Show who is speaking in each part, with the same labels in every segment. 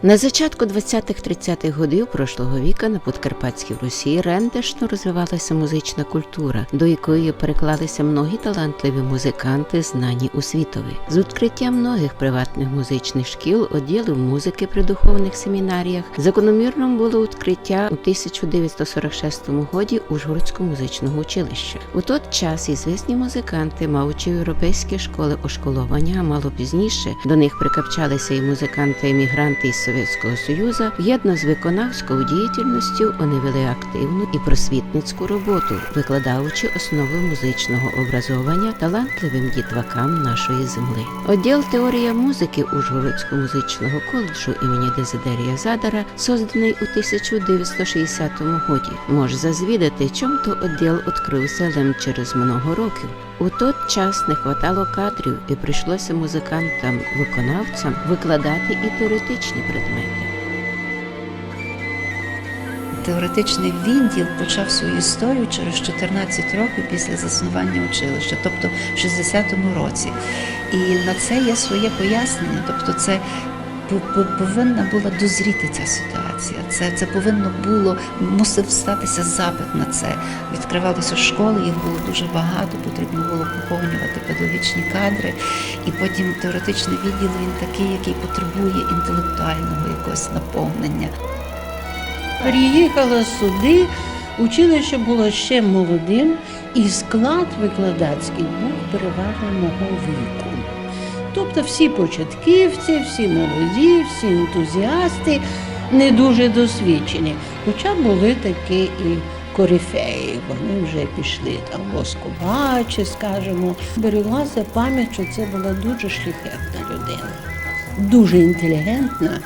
Speaker 1: На зачатку 20-30-х годів прошлого віка на Подкарпатській Русі рентешно розвивалася музична культура, до якої переклалися многі талантливі музиканти, знані у світові. З відкриттям многих приватних музичних шкіл, відділів музики при духовних семінаріях, закономірним було відкриття у 1946 році Ужгородського музичного училища. У той час ізвісні музиканти, маючи європейські школи ошколування, а мало пізніше до них прикапчалися і музиканти-емігранти із Совєтського Союзу, єдно з виконавською діяльністю вони вели активну і просвітницьку роботу, викладаючи основи музичного образовання талантливим дітвакам нашої земли. Відділ теорія музики Ужгородського музичного коледжу імені Дезидерія Задара, созданий у 1960 році, може зазвідати, чому то відділ відкрився лише через много років. У той час не хватало кадрів і прийшлося музикантам-виконавцям викладати і теоретичні предмети.
Speaker 2: Теоретичний відділ почав свою історію через 14 років після заснування училища, тобто в 60-му році. І на це є своє пояснення, тобто це повинна була дозріти ця ситуація. Це повинно було, мусив статися запит на це. Відкривалися школи, їх було дуже багато, потрібно було поповнювати педагогічні кадри. І потім теоретичний відділ, він такий, який потребує інтелектуального якогось наповнення.
Speaker 3: Приїхала сюди, училище було ще молодим, і склад викладацький був переважно мого віку. Тобто всі початківці, всі молоді, всі ентузіасти, не дуже досвідчені. Хоча були такі і корифеї, вони вже пішли там воскобачі, скажімо. Береглася пам'ять, що це була дуже шляхетна людина. Дуже інтелігентна,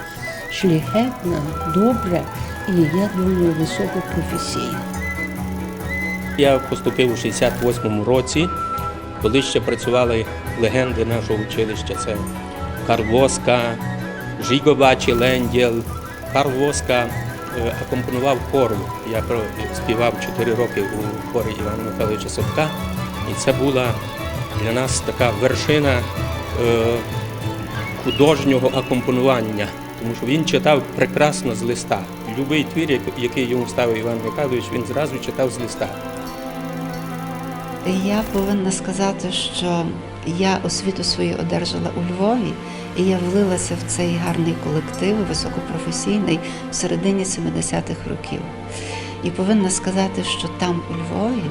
Speaker 3: шляхетна, добра і, я думаю, високопрофесійна.
Speaker 4: Я поступив у 68-му році, коли ще працювали легенди нашого училища. Це Карл Воска, Жиго Бачі Лендєл. Карл Воска акомпонував хору. Я співав 4 роки у хорі Івана Михайловича Садка. І це була для нас така вершина художнього акомпонування, тому що він читав прекрасно з листа. Любий твір, який йому ставив Іван Михайлович, він зразу читав з листа.
Speaker 2: Я повинна сказати, що я освіту свою одержала у Львові, і я влилася в цей гарний колектив, високопрофесійний, в середині 70-х років. І повинна сказати, що там, у Львові,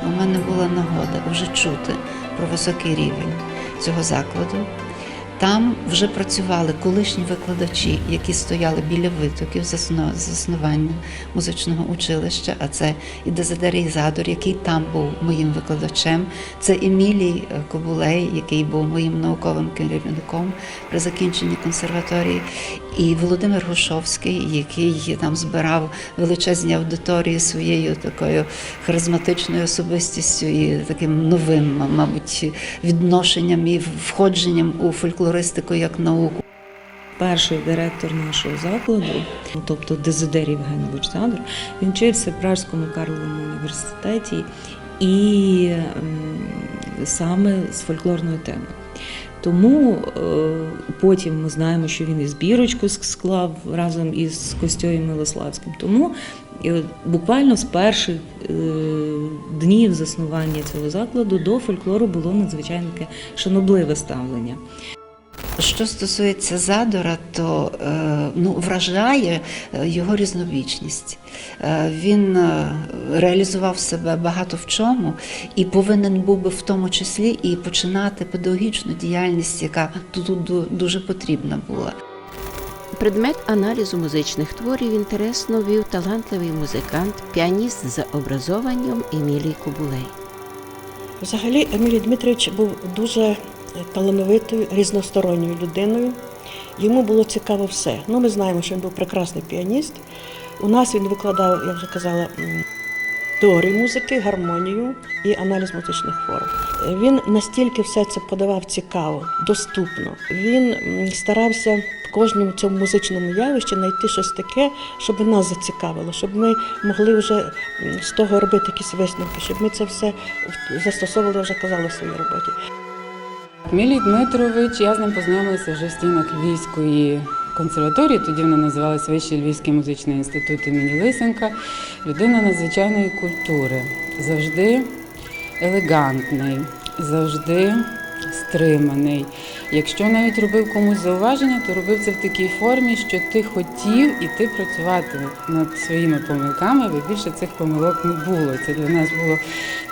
Speaker 2: у мене була нагода вже чути про високий рівень цього закладу. Там вже працювали колишні викладачі, які стояли біля витоків заснування музичного училища, а це і Дезидерій Задор, який там був моїм викладачем, це Емілій Кобулей, який був моїм науковим керівником при закінченні консерваторії, і Володимир Гушовський, який там збирав величезні аудиторії своєю такою харизматичною особистістю і таким новим, мабуть, відношенням і входженням у фольклористику як науку.
Speaker 5: Перший директор нашого закладу, тобто Дезидерій Євгенович Задор, він вчився в Пражському Карловому університеті і саме з фольклорною темою. Тому потім ми знаємо, що він і збірочку склав разом із Костею Милославським. Тому буквально з перших днів заснування цього закладу до фольклору було надзвичайно шанобливе ставлення.
Speaker 2: Що стосується Задора, то вражає його різновічність. Він реалізував себе багато в чому і повинен був би в тому числі і починати педагогічну діяльність, яка тут дуже потрібна була.
Speaker 1: Предмет аналізу музичних творів інтересно вів талантливий музикант, піаніст за образованням Емілій Кобулей.
Speaker 6: Взагалі, Емілій Дмитрович був дуже талановитою, різносторонньою людиною. Йому було цікаво все. Ми знаємо, що він був прекрасний піаніст. У нас він викладав, я вже казала, теорію музики, гармонію і аналіз музичних форм. Він настільки все це подавав цікаво, доступно. Він старався в кожному цьому музичному явищі знайти щось таке, щоб нас зацікавило, щоб ми могли вже з того робити якісь висновки, щоб ми це все застосовували, я вже казала, в своїй роботі.
Speaker 7: Емілій Дмитрович, я з ним познайомилася вже в стінах Львівської консерваторії, тоді вона називалась Вищий Львівський музичний інститут імені Лисенка. Людина надзвичайної культури, завжди елегантний, завжди стриманий. Якщо навіть робив комусь зауваження, то робив це в такій формі, що ти хотів іти працювати над своїми помилками, аби більше цих помилок не було. Це для нас було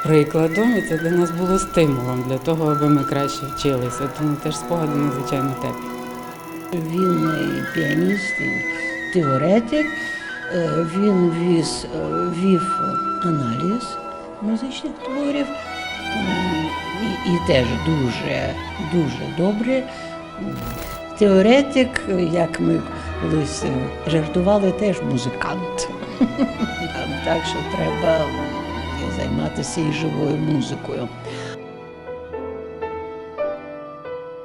Speaker 7: прикладом і це для нас було стимулом для того, аби ми краще вчилися. Тому теж спогади надзвичайно теплі.
Speaker 3: Він піаніст, він теоретик, він вів аналіз музичних творів і теж дуже добре. Теоретик, як ми колись жартували, теж музикант. Так що треба займатися і живою музикою.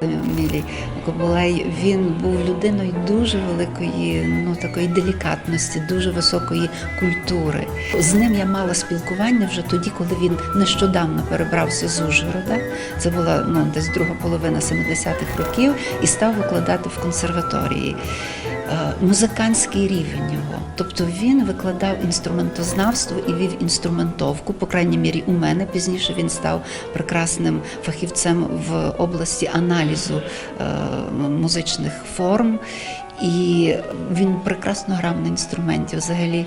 Speaker 2: Емілій Кобулей, він був людиною дуже великої, такої делікатності, дуже високої культури. З ним я мала спілкування вже тоді, коли він нещодавно перебрався з Ужгорода. Це була десь друга половина 70-х років і став викладати в консерваторії. Музикантський рівень його. Тобто він викладав інструментознавство і вів інструментовку, по крайній мірі у мене. Пізніше він став прекрасним фахівцем в області аналізу музичних форм. І він прекрасно грав на інструменті. Взагалі,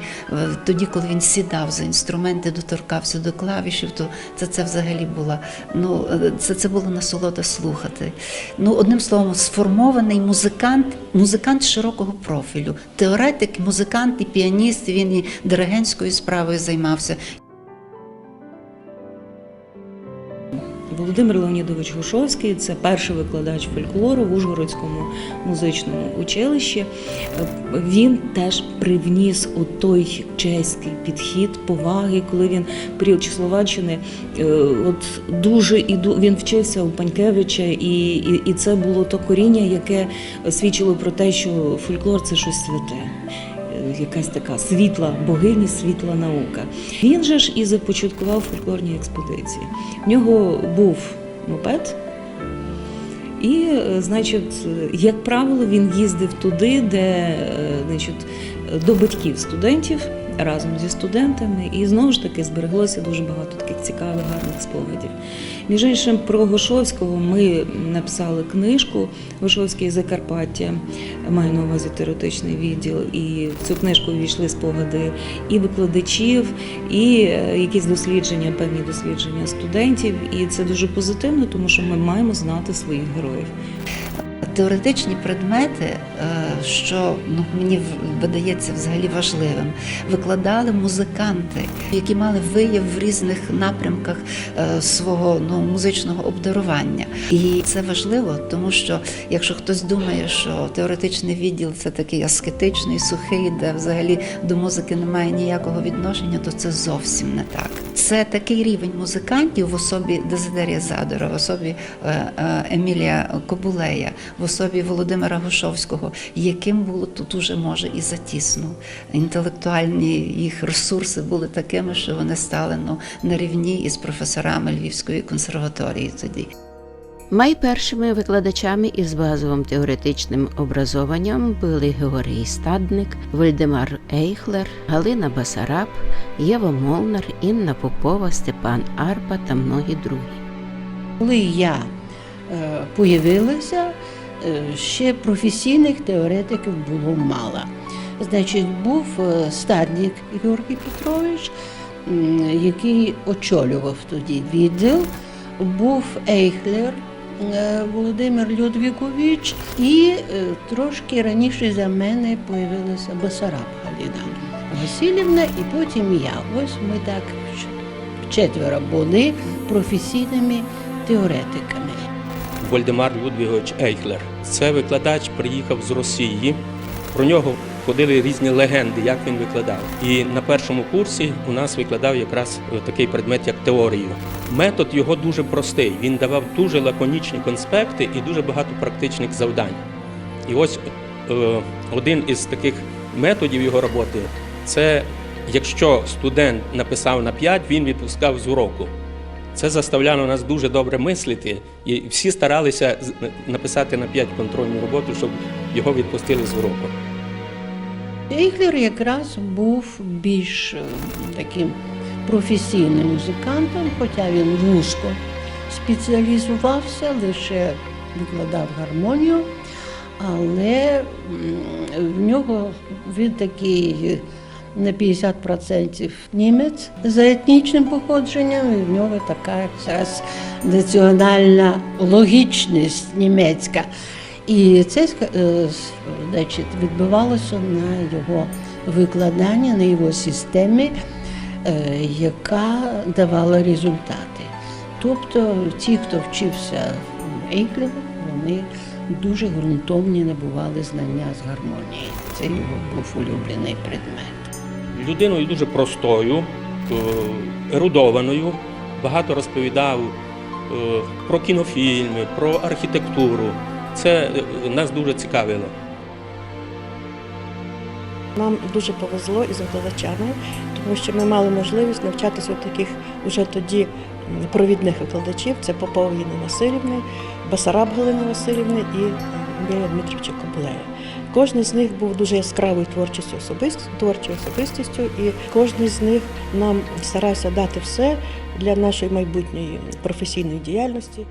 Speaker 2: тоді, коли він сідав за інструменти, доторкався до клавішів, то це взагалі була, це було насолода слухати. Одним словом, сформований музикант широкого профілю. Теоретик, музикант і піаніст, він і диригентською справою займався.
Speaker 5: Володимир Леонідович Гушовський – це перший викладач фольклору в Ужгородському музичному училищі. Він теж привніс той чеський підхід, поваги, коли він в період Чехословаччини він вчився у Панькевича, і це було то коріння, яке свідчило про те, що фольклор – це щось святе. Якась така світла богиня, світла наука. Він же ж і започаткував фольклорні експедиції. В нього був мопед, і, як правило, він їздив туди, де, до батьків студентів, разом зі студентами, і знову ж таки збереглося дуже багато таких цікавих, гарних спогадів. Між іншим, про Гушовського ми написали книжку «Гушовський Закарпаття», маю на увазі теоретичний відділ, і в цю книжку увійшли спогади і викладачів, і якісь дослідження, певні дослідження студентів, і це дуже позитивно, тому що ми маємо знати своїх героїв.
Speaker 2: Теоретичні предмети, що мені видається взагалі важливим, викладали музиканти, які мали вияв в різних напрямках свого музичного обдарування. І це важливо, тому що якщо хтось думає, що теоретичний відділ – це такий аскетичний, сухий, де взагалі до музики немає ніякого відношення, то це зовсім не так. Це такий рівень музикантів в особі Дезидерія Задора, в особі Емілія Кобулея, в особі Володимира Гушовського, яким було тут уже, може, і затісно. Інтелектуальні їх ресурси були такими, що вони стали на рівні із професорами Львівської консерваторії тоді.
Speaker 1: Найпершими викладачами із базовим теоретичним образованням були Георгій Стадник, Вальдемар Ейхлер, Галина Басараб, Єва Молнар, Інна Попова, Степан Арпа та многі другі.
Speaker 3: Коли я появилася, ще професійних теоретиків було мало. Був Стадник Георгій Петрович, який очолював тоді відділ, був Ейхлер Володимир Людвікович, і трошки раніше за мене появилася Басараб Галина Васильівна, і потім я. Ось ми так четверо були професійними теоретиками.
Speaker 4: Вальдемар Людвігович Ейхлер. Це викладач приїхав з Росії. Про нього ходили різні легенди, як він викладав. І на першому курсі у нас викладав якраз такий предмет, як теорію. Метод його дуже простий. Він давав дуже лаконічні конспекти і дуже багато практичних завдань. І ось один із таких методів його роботи – це якщо студент написав на 5, він відпускав з уроку. Це заставляло нас дуже добре мислити, і всі старалися написати на 5 контрольну роботу, щоб його відпустили з уроку.
Speaker 3: Ейхлер якраз був більш таким професійним музикантом, хоча він вузько спеціалізувався, лише викладав гармонію, але в нього він такий на 50% німець за етнічним походженням, і в нього така якраз національна логічність німецька. І це, значить, відбувалося на його викладанні, на його системі, яка давала результати. Тобто ті, хто вчився Ейхлера, вони дуже ґрунтовні набували знання з гармонії. Це його був улюблений предмет.
Speaker 4: Людиною дуже простою, ерудованою, багато розповідав про кінофільми, про архітектуру. Це нас дуже цікавило.
Speaker 6: Нам дуже повезло із викладачами, тому що ми мали можливість навчатися у таких уже тоді провідних викладачів. Це Попова Інни Василівни, Басараб Галини Василівни і Емілія Дмитровича Коблея. Кожен з них був дуже яскравою творчою особистістю, і кожен з них нам старався дати все для нашої майбутньої професійної діяльності.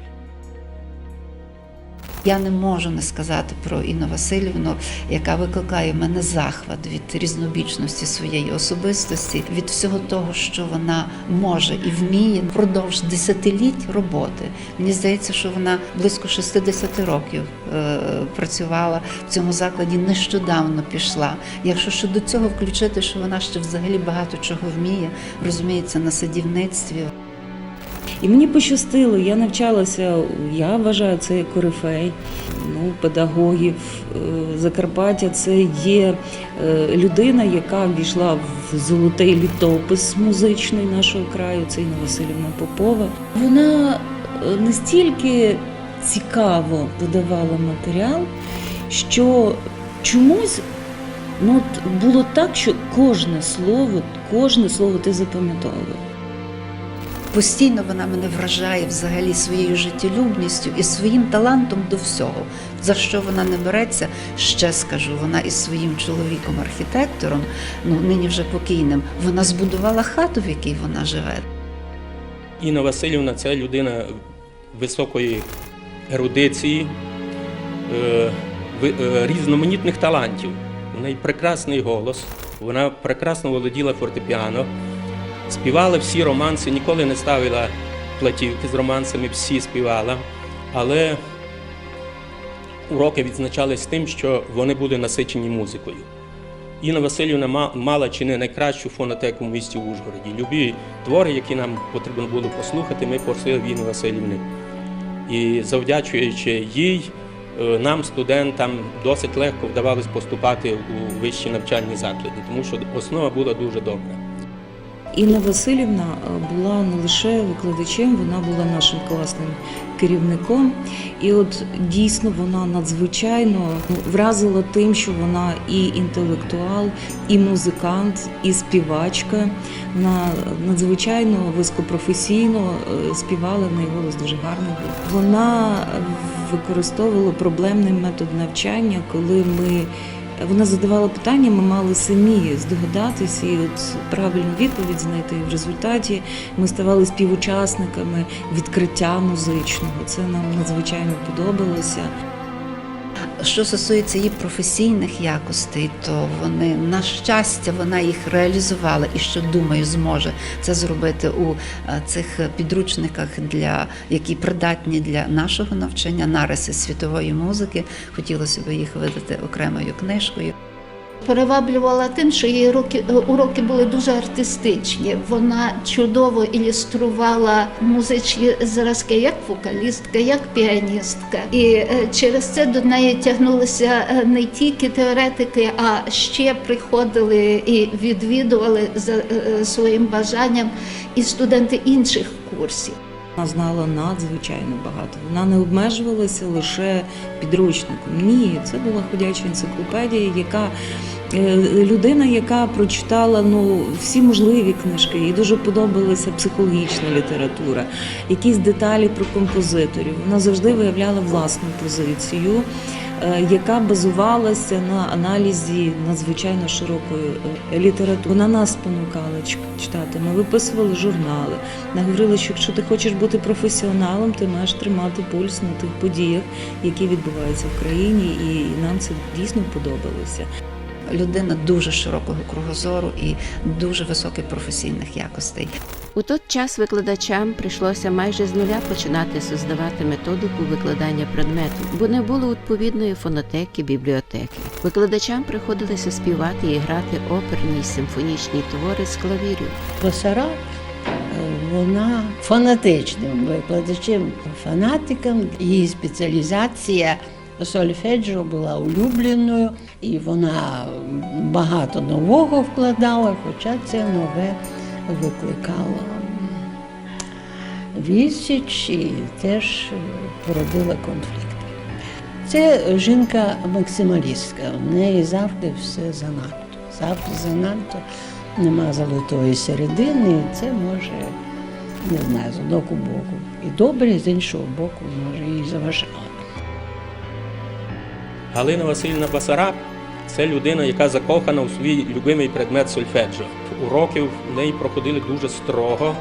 Speaker 2: Я не можу не сказати про Інну Василівну, яка викликає в мене захват від різнобічності своєї особистості, від всього того, що вона може і вміє впродовж десятиліть роботи. Мені здається, що вона близько 60 років працювала в цьому закладі, нещодавно пішла. Якщо ще до цього включити, що вона ще взагалі багато чого вміє, розуміється, на садівництві.
Speaker 5: І мені пощастило, я навчалася, я вважаю, це корифей, педагогів Закарпаття. Це є людина, яка ввійшла в золотий літопис музичний нашого краю, це Інна Василівна Попова. Вона настільки цікаво подавала матеріал, що чомусь було так, що кожне слово ти запам'ятовував.
Speaker 2: Постійно вона мене вражає взагалі своєю життєлюбністю і своїм талантом до всього. За що вона не береться, ще скажу, вона із своїм чоловіком-архітектором, нині вже покійним, вона збудувала хату, в якій вона живе.
Speaker 4: Інна Василівна – це людина високої ерудиції, різноманітних талантів. У неї прекрасний голос, вона прекрасно володіла фортепіано. Співала всі романси, ніколи не ставила платівки з романсами, всі співала. Але уроки відзначались тим, що вони були насичені музикою. Інна Василівна мала чи не найкращу фонотеку в місті Ужгороді. Любі твори, які нам потрібно було послухати, ми просили в Інни Василівни. І завдячуючи їй, нам, студентам, досить легко вдавалось поступати у вищі навчальні заклади, тому що основа була дуже добра.
Speaker 5: Інна Василівна була не лише викладачем, вона була нашим класним керівником. І от дійсно вона надзвичайно вразила тим, що вона і інтелектуал, і музикант, і співачка. Вона надзвичайно високопрофесійно співала, в неї голос дуже гарний був. Вона використовувала проблемний метод навчання, коли вона задавала питання, ми мали самі здогадатись і правильну відповідь знайти. В результаті ми ставали співучасниками відкриття музичного. Це нам надзвичайно подобалося.
Speaker 2: Що стосується її професійних якостей, то вони, на щастя, вона їх реалізувала і що, думаю, зможе це зробити у цих підручниках, які придатні для нашого навчання, нариси світової музики. Хотілося б їх видати окремою книжкою.
Speaker 8: Переваблювала тим, що її уроки були дуже артистичні. Вона чудово ілюструвала музичні зразки, як вокалістка, як піаністка. І через це до неї тягнулися не тільки теоретики, а ще приходили і відвідували за своїм бажанням і студенти інших курсів.
Speaker 5: Вона знала надзвичайно багато. Вона не обмежувалася лише підручником. Ні, це була ходяча енциклопедія, яка людина, яка прочитала всі можливі книжки, їй дуже подобалася психологічна література, якісь деталі про композиторів. Вона завжди виявляла власну позицію, яка базувалася на аналізі надзвичайно широкої літератури. Вона нас спонукала читати. Ми виписували журнали. Вона говорила, що якщо ти хочеш бути професіоналом, ти маєш тримати пульс на тих подіях, які відбуваються в країні, і нам це дійсно подобалося.
Speaker 2: Людина дуже широкого кругозору і дуже високих професійних якостей.
Speaker 1: У той час викладачам прийшлося майже з нуля починати создавати методику викладання предмету, бо не було відповідної фонотеки, бібліотеки. Викладачам приходилося співати і грати оперні й симфонічні твори з клавірів.
Speaker 3: Басараб, вона фанатичним викладачем, фанатиком. Її спеціалізація сольфеджіо була улюбленою, і вона багато нового вкладала, хоча це нове викликало відсіч і теж породила конфлікти. Це жінка-максималістка, в неї завжди все занадто. Завжди занадто, нема золотої середини, і це може, не знаю, з одного боку і добре, з іншого боку, може і заважало.
Speaker 4: Галина Васильівна Басараб – це людина, яка закохана у свій любимий предмет сольфеджіо. Уроки в неї проходили дуже строго,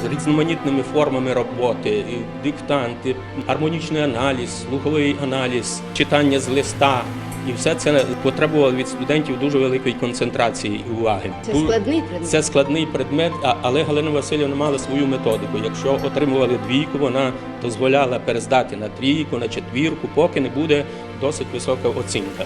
Speaker 4: з різноманітними формами роботи, і диктанти, гармонічний аналіз, слуховий аналіз, читання з листа. І все це потребувало від студентів дуже великої концентрації і уваги.
Speaker 9: Це складний предмет.
Speaker 4: Це складний предмет, але Галина Васильівна мала свою методику. Якщо отримували двійку, вона дозволяла перездати на трійку, на четвірку, поки не буде досить висока оцінка.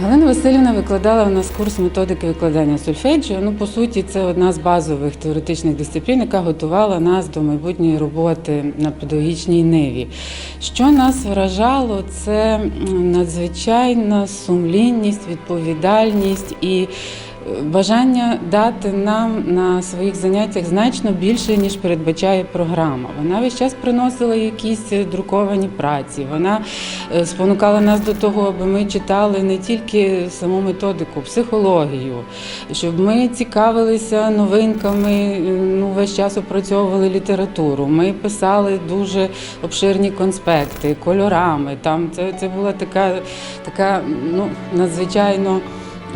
Speaker 7: Галина Васильівна викладала у нас курс методики викладання сольфеджіо. По суті, це одна з базових теоретичних дисциплін, яка готувала нас до майбутньої роботи на педагогічній ниві. Що нас вражало, це надзвичайна сумлінність, відповідальність і бажання дати нам на своїх заняттях значно більше, ніж передбачає програма. Вона весь час приносила якісь друковані праці, вона спонукала нас до того, аби ми читали не тільки саму методику, психологію, щоб ми цікавилися новинками, весь час опрацьовували літературу. Ми писали дуже обширні конспекти, кольорами. Це була така надзвичайно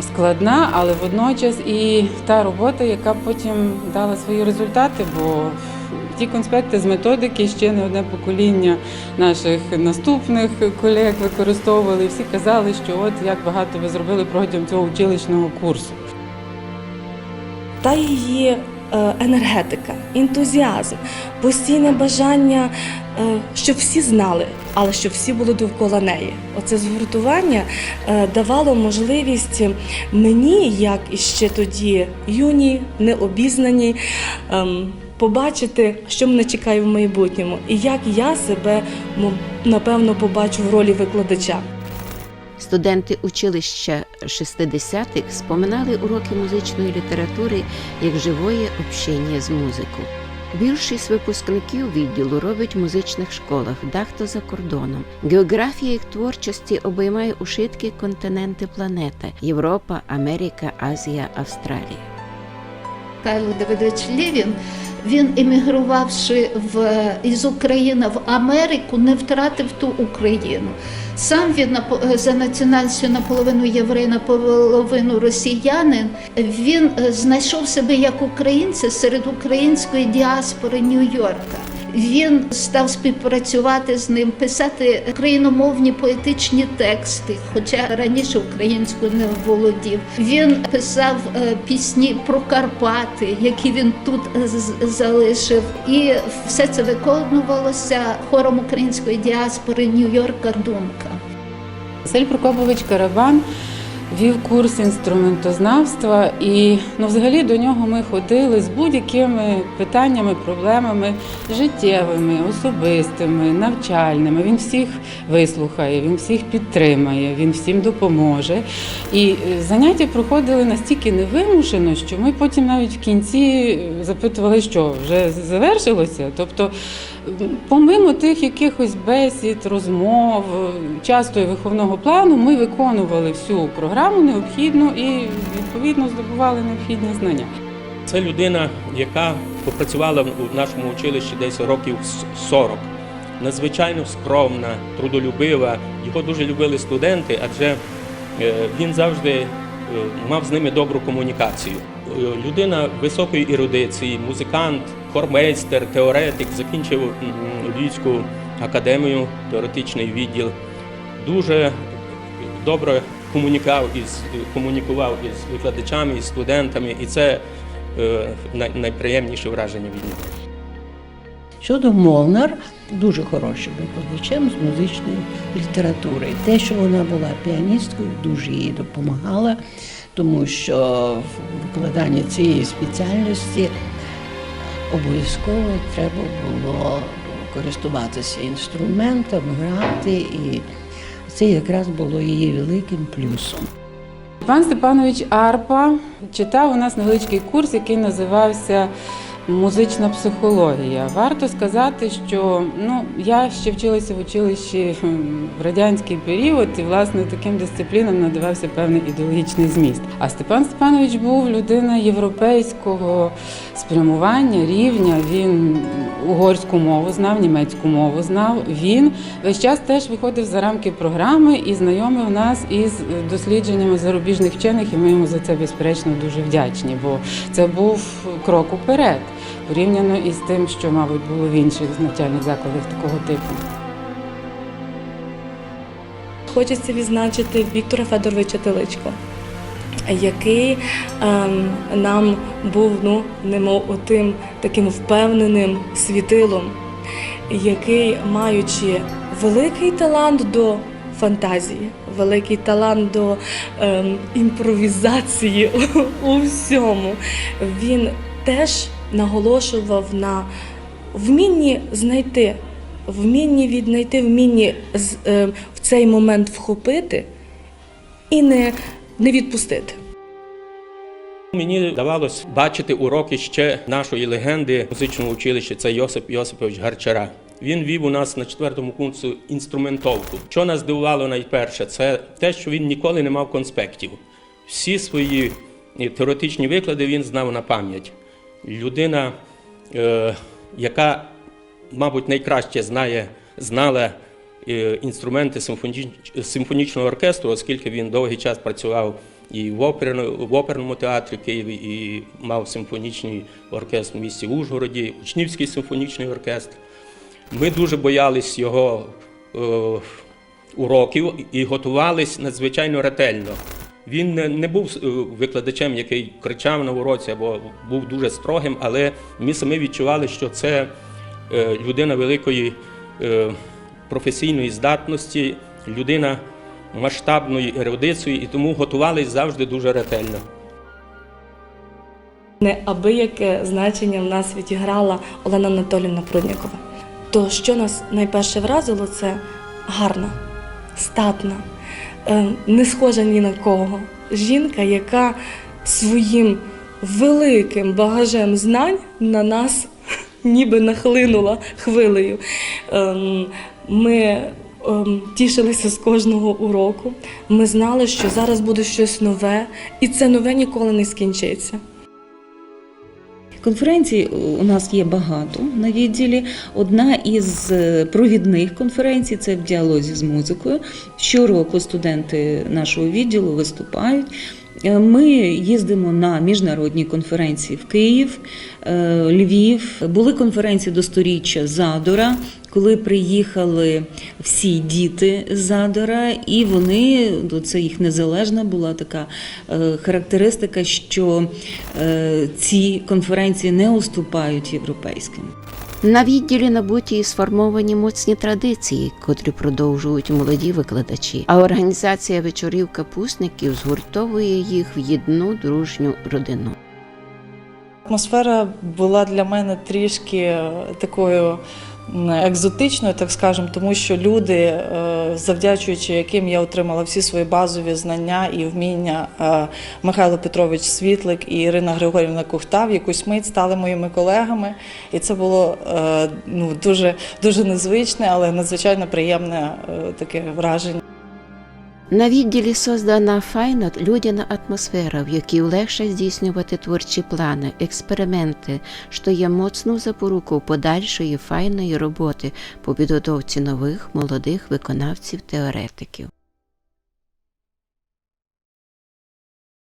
Speaker 7: складна, але водночас і та робота, яка потім дала свої результати, бо ті конспекти з методики ще не одне покоління наших наступних колег використовували. Всі казали, що от як багато ви зробили протягом цього училищного курсу.
Speaker 10: Та її енергетика, ентузіазм, постійне бажання, щоб всі знали, але щоб всі були довкола неї. Оце згуртування давало можливість мені, як іще тоді юній, необізнаній, побачити, що мене чекає в майбутньому, і як я себе, напевно, побачу в ролі викладача.
Speaker 1: Студенти училища 60-х споминали уроки музичної літератури як живое общення з музикою. Більшість випускників відділу робить в музичних школах, дехто за кордоном. Географія їх творчості обіймає ушитки континенти планети – Європа, Америка, Азія, Австралія.
Speaker 8: Михайло Давидович Лєвін, він емігрувавши із України в Америку, не втратив ту Україну. Сам він за національністю наполовину єврей, наполовину росіянин. Він знайшов себе як українця серед української діаспори Нью-Йорка. Він став співпрацювати з ним, писати україномовні поетичні тексти, хоча раніше українською не володів. Він писав пісні про Карпати, які він тут залишив. І все це виконувалося хором української діаспори Нью-Йорка «Думка».
Speaker 7: Василь Прокопович Карабан вів курс інструментознавства, і взагалі до нього ми ходили з будь-якими питаннями, проблемами життєвими, особистими, навчальними. Він всіх вислухає, він всіх підтримає, він всім допоможе. І заняття проходили настільки невимушено, що ми потім навіть в кінці запитували, що вже завершилося. Тобто, помимо тих якихось бесід, розмов, часто і виховного плану, ми виконували всю програму необхідну і, відповідно, здобували необхідні знання.
Speaker 4: Це людина, яка попрацювала в нашому училищі десь років 40. Надзвичайно скромна, трудолюбива. Його дуже любили студенти, адже він завжди мав з ними добру комунікацію. Людина високої ерудиції, музикант, хормейстер, теоретик, закінчив Львівську академію, теоретичний відділ. Дуже добре комунікував із викладачами, із студентами, і це найприємніше враження від нього.
Speaker 3: Щодо Молнар, дуже хорошим викладачем з музичної літератури. Те, що вона була піаністкою, дуже їй допомагала, тому що в викладанні цієї спеціальності обов'язково треба було користуватися інструментом, грати, і це якраз було її великим плюсом.
Speaker 7: Пан Степанович Арпа читав у нас невеличкий курс, який називався «Музична психологія». Варто сказати, що я ще вчилася в училищі в радянський період, і, власне, таким дисциплінам надавався певний ідеологічний зміст. А Степан Степанович був людина європейського спрямування, рівня. Він угорську мову знав, німецьку мову знав. Він весь час теж виходив за рамки програми і знайомив нас із дослідженнями зарубіжних вчених, і ми йому за це, безперечно, дуже вдячні, бо це був крок уперед, порівняно із тим, що, мабуть, було в інших навчальних закладах такого типу.
Speaker 10: Хочеться відзначити Віктора Федоровича Теличко, який нам був, немов отим таким впевненим світилом, який, маючи великий талант до фантазії, великий талант до імпровізації у всьому, він теж наголошував на вмінні знайти, вмінні віднайти, вмінні в цей момент вхопити і не відпустити.
Speaker 4: Мені давалось бачити уроки ще нашої легенди музичного училища, це Йосип Йосипович Гарчара. Він вів у нас на 4-му курсі інструментовку. Що нас здивувало найперше, це те, що він ніколи не мав конспектів. Всі свої теоретичні виклади він знав на пам'ять. Людина, яка, мабуть, найкраще знала інструменти симфонічного оркестру, оскільки він довгий час працював і в оперному театрі Києві, і мав симфонічний оркестр в місті Ужгороді, Учнівський симфонічний оркестр. Ми дуже боялись його уроків і готувались надзвичайно ретельно. Він не був викладачем, який кричав на уроці або був дуже строгим, але ми самі відчували, що це людина великої професійної здатності, людина масштабної ерудиції, і тому готувались завжди дуже ретельно.
Speaker 10: Неабияке значення в нас відіграла Олена Анатоліївна Пруднікова. То, що нас найперше вразило, це гарна, статна, не схожа ні на кого. Жінка, яка своїм великим багажем знань на нас ніби нахлинула хвилею. Ми тішилися з кожного уроку. Ми знали, що зараз буде щось нове, і це нове ніколи не скінчиться.
Speaker 5: Конференцій у нас є багато на відділі. Одна із провідних конференцій – це в діалозі з музикою. Щороку студенти нашого відділу виступають. Ми їздимо на міжнародні конференції в Київ, Львів. Були конференції до 100-річчя Задора, коли приїхали всі діти з Задора, і вони, це їх незалежна була така характеристика, що ці конференції не уступають європейським.
Speaker 1: На відділі набуті і сформовані моцні традиції, котрі продовжують молоді викладачі, а організація вечорів капусників згуртовує їх в єдну дружню родину.
Speaker 9: Атмосфера була для мене трішки такою екзотичною, так скажемо, тому що люди, завдячуючи яким я отримала всі свої базові знання і вміння, Михайло Петрович Світлик і Ірина Григорівна Кухта в якусь мить стали моїми колегами. І це було дуже, дуже незвичне, але надзвичайно приємне таке враження.
Speaker 1: На відділі создана файна людяна атмосфера, в якій легше здійснювати творчі плани, експерименти, що є моцну запоруку подальшої файної роботи по підготовці нових молодих виконавців-теоретиків.